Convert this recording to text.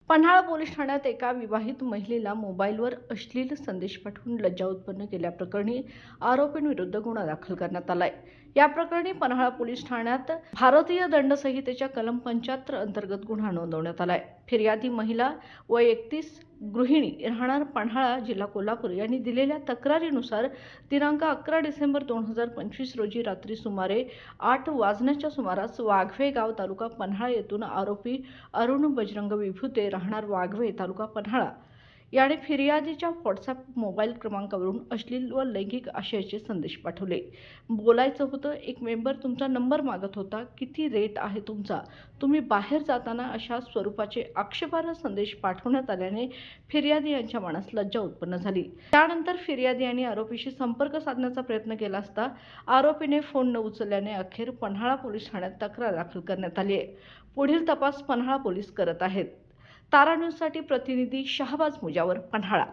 Panhala police ठाण्यात एका विवाहित महिलेला मोबाईलवर अश्लील संदेश पाठवून लज्जा उत्पन्न केल्याप्रकरणी आरोपींविरुद्ध गुन्हा दाखल करण्यात आलाय। या प्रकरणी पन्हाळा पोलीस ठाण्यात भारतीय दंड संहितेच्या कलम 75 अंतर्गत गुन्हा नोंदवण्यात आलाय। फिर्यादी महिला वय 31, गृहिणी, राहणार पन्हाळा, जिल्हा कोल्हापूर यांनी दिलेल्या तक्रारीनुसार दिनांक 11 डिसेंबर 2025 रोजी रात्री सुमारे 8 वाजण्याच्या सुमारास वाघवे गाव तालुका पन्हाळा येथून आरोपी अरुण बजरंग विभुते राहणार वाघवे तालुका पन्हाळा याने फिर्यादीच्या व्हॉट्सअप मोबाईल क्रमांकावरून अश्लील व लैंगिक आशयाचे संदेश पाठवले। बोलायचं होतं, एक मेंबर तुमचा नंबर मागत होता, किती रेट आहे तुमचा, तुम्ही बाहेर जाताना अशा स्वरूपाचे आक्षेपार्ह संदेश पाठवण्यात आल्याने फिर्यादी यांच्या मनास लज्जा उत्पन्न झाली। त्यानंतर फिर्यादी यांनी आरोपीशी संपर्क साधण्याचा प्रयत्न केला असता आरोपीने फोन न उचलल्याने अखेर पन्हाळा पोलीस ठाण्यात तक्रार दाखल करण्यात आली आहे। पुढील तपास पन्हाळा पोलीस करत आहेत। तारा न्यूजसाठी प्रतिनिधी शहाबाज मुजावर, पन्हाळा।